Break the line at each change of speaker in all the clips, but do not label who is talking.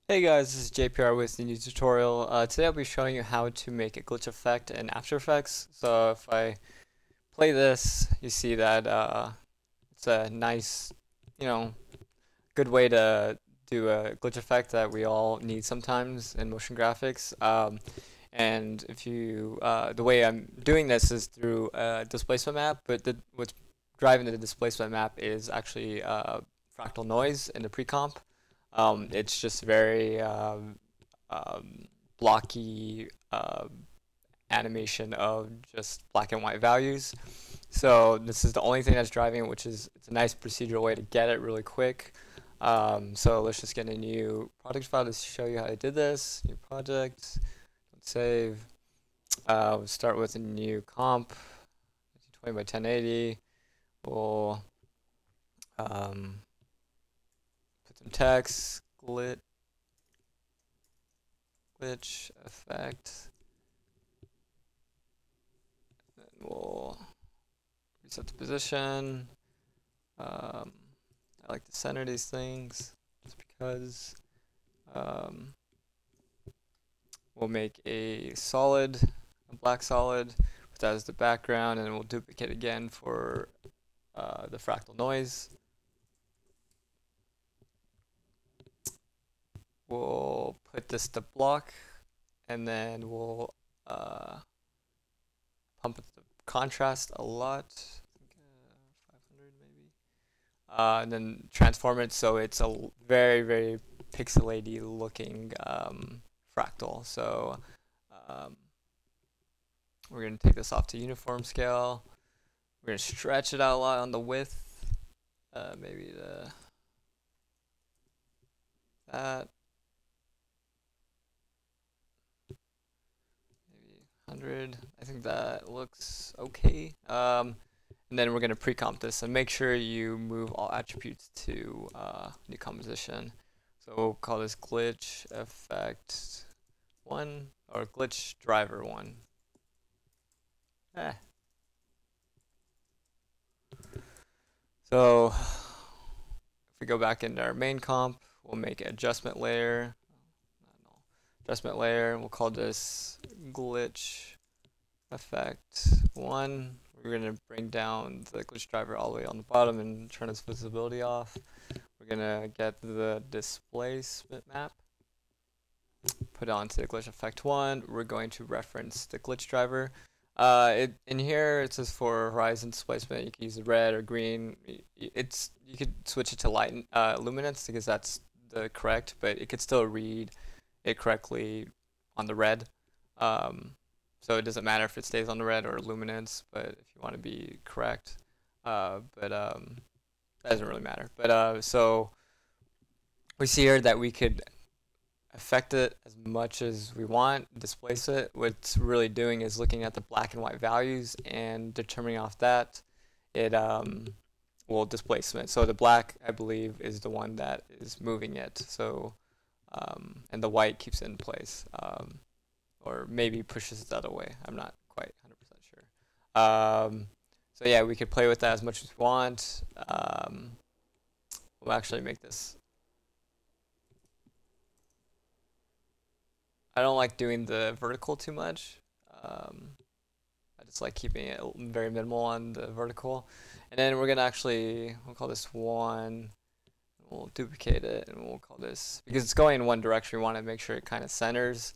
Hey guys, this is JPR with the new tutorial. Today I'll be showing you how to make a glitch effect in After Effects. So if I play this, you see that it's a nice, you know, good way to do a glitch effect that we all need sometimes in motion graphics. And if you, the way I'm doing this is through a displacement map, but what's driving the displacement map is actually fractal noise in the pre-comp. It's just very um, blocky animation of just black and white values. So this is the only thing that's driving it, which is it's a nice procedural way to get it really quick. So let's just get a new project file to show you how I did this. New project, save. We'll start with a new comp, 20 by 1080. We'll put some text, glitch effect. Then we'll reset the position. I like to center these things just because. We'll make a solid, a black solid, put that as the background, and we'll duplicate again for the fractal noise. We'll put this to block, and then we'll pump the contrast a lot, I think 500 maybe, and then transform it so it's a very, very pixelated looking fractal. So we're going to take this off to uniform scale. We're going to stretch it out a lot on the width, maybe to that. 100. I think that looks okay. And then we're going to pre-comp this and make sure you move all attributes to new composition. So we'll call this glitch effect 1 or glitch driver 1. So if we go back into our main comp, we'll make an adjustment layer. Adjustment layer, we'll call this glitch effect 1. We're going to bring down the glitch driver all the way on the bottom and turn its visibility off. We're going to get the displacement map, put it onto the glitch effect 1. We're going to reference the glitch driver. In here it says for horizon displacement you can use the red or green. You could switch it to light luminance because that's the correct, but it could still read it correctly on the red. So it doesn't matter if it stays on the red or luminance, but if you want to be correct, that doesn't really matter. But so we see here that we could affect it as much as we want, displace it. What's really doing is looking at the black and white values and determining off that it will displacement. So the black, I believe, is the one that is moving it. So and the white keeps it in place, or maybe pushes it the other way. I'm not quite 100% sure. So yeah, we could play with that as much as we want. We'll actually make this. I don't like doing the vertical too much. I just like keeping it very minimal on the vertical. And then we're gonna we'll call this 1. We'll duplicate it and we'll call this, because it's going in one direction, we want to make sure it kind of centers,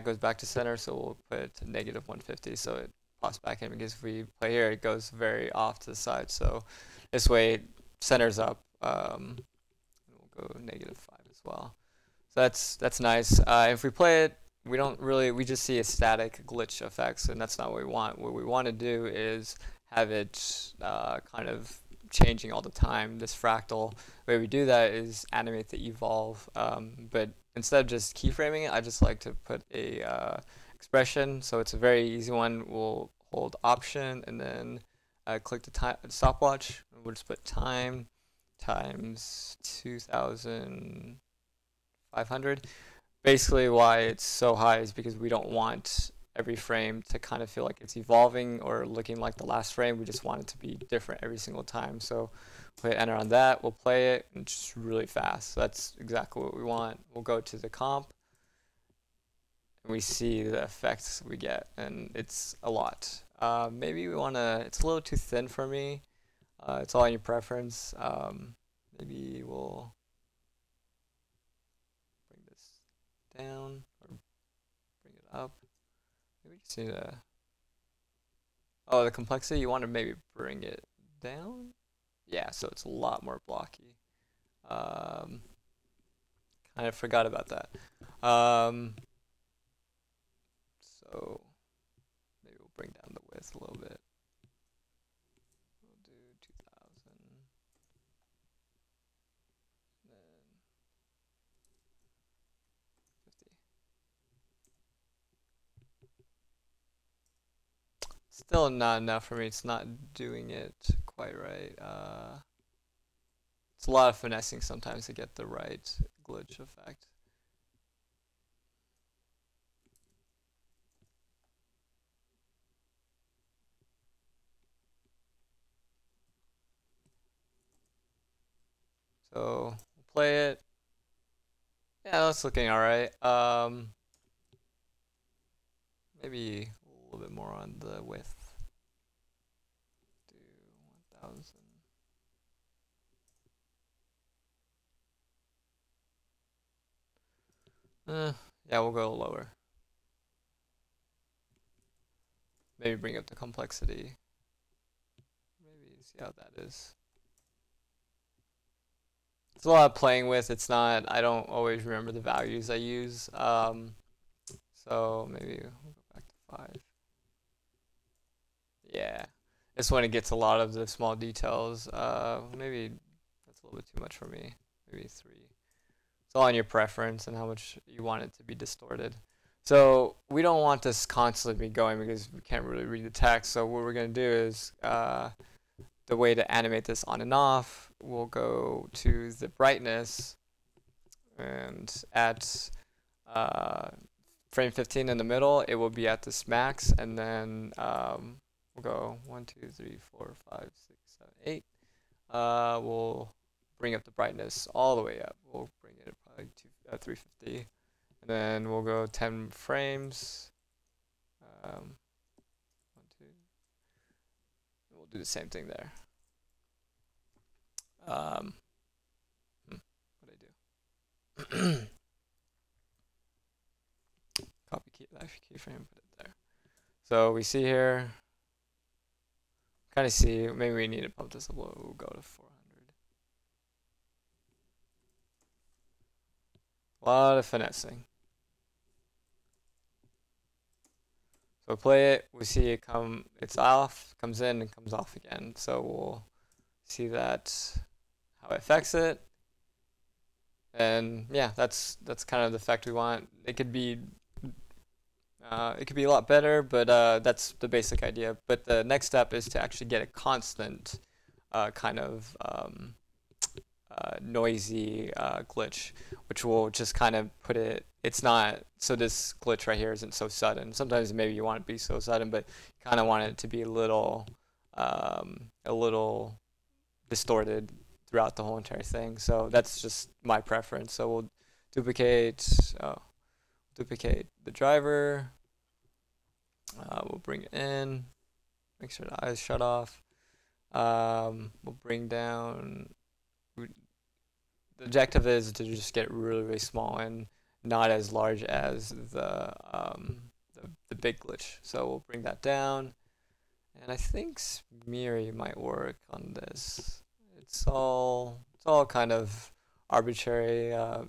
goes back to center, so we'll put -150 so it pops back in, because if we play here it goes very off to the side, so this way it centers up. We'll go -5 as well. So that's nice. If we play it, we just see a static glitch effects, and that's not what we want. What we want to do is have it kind of changing all the time, this fractal. The way we do that is animate the evolve, but instead of just keyframing it, I just like to put a expression, so it's a very easy one. We'll hold option and then click the stopwatch. We'll just put time times 2500. Basically why it's so high is because we don't want every frame to kind of feel like it's evolving or looking like the last frame. We just want it to be different every single time. So we'll hit enter on that. We'll play it and just really fast. So that's exactly what we want. We'll go to the comp and we see the effects we get, and it's a lot. Maybe we want to, it's a little too thin for me. It's all in your preference. Maybe we'll bring this down or bring it up. Maybe we just need to, oh, the complexity, you want to maybe bring it down? Yeah, so it's a lot more blocky. Kind of forgot about that. So maybe we'll bring down the width a little bit. We'll do 2000. Then 50. Still not enough for me. It's not doing it quite right. It's a lot of finessing sometimes to get the right glitch effect. So we'll play it. Yeah, that's looking alright. Maybe a little bit more on the width. Do 1000. Yeah, we'll go lower. Maybe bring up the complexity. Maybe see how that is. It's a lot of playing with. It's not, I don't always remember the values I use. So maybe we'll go back to 5. Yeah, this one it gets a lot of the small details. Maybe that's a little bit too much for me. Maybe 3. It's all on your preference and how much you want it to be distorted. So we don't want this constantly going because we can't really read the text. So what we're going to do is the way to animate this on and off, we'll go to the brightness and at frame 15 in the middle, it will be at this max, and then we'll go 1, 2, 3, 4, 5, 6, 7, 8. We'll bring up the brightness all the way up. We'll bring it probably to 350, and then we'll go 10 frames. 1, 2. We'll do the same thing there. What do I do? Copy keyframe, put it there. So we see here, kind of see, maybe we need to pump this a little. We'll go to 400. A lot of finessing. So play it, we see it come, it's off, comes in, and comes off again. So we'll see that, how it affects it. And yeah, that's kind of the effect we want. It could be a lot better, but that's the basic idea. But the next step is to actually get a constant kind of noisy glitch, which will just kind of put it, it's not, so this glitch right here isn't so sudden. Sometimes maybe you want it to be so sudden, but you kind of want it to be a little distorted throughout the whole entire thing. So that's just my preference. So we'll duplicate the driver. We'll bring it in, make sure the eyes shut off. We'll bring down, the objective is to just get really, really small and not as large as the big glitch. So we'll bring that down. And I think Smeary might work on this. It's all kind of arbitrary. I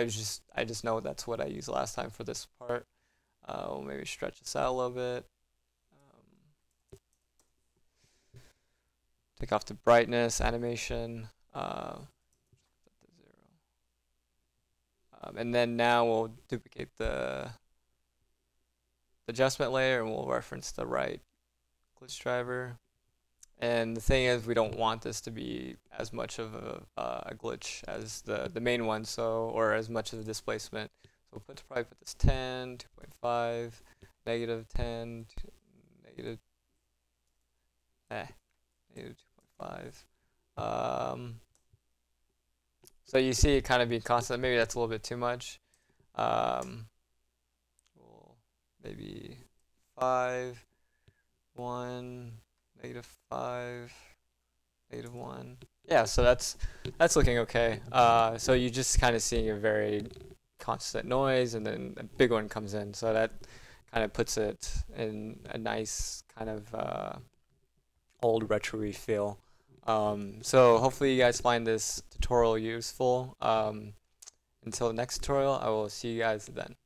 just know that's what I used last time for this part. We'll maybe stretch this out a little bit. Take off the brightness, animation. And then now we'll duplicate the adjustment layer and we'll reference the right glitch driver. And the thing is, we don't want this to be as much of a glitch as the main one, so, or as much of a displacement. So So probably put this 10, 2.5, negative 10, negative, negative 2.5. So you see it kind of being constant. Maybe that's a little bit too much. Well, maybe 5, 1, negative 5, negative 1. Yeah, so that's looking okay. So you're just kind of seeing a very constant noise, and then a big one comes in. So that kind of puts it in a nice kind of old retro-y feel. So hopefully you guys find this tutorial useful. Until the next tutorial, I will see you guys then.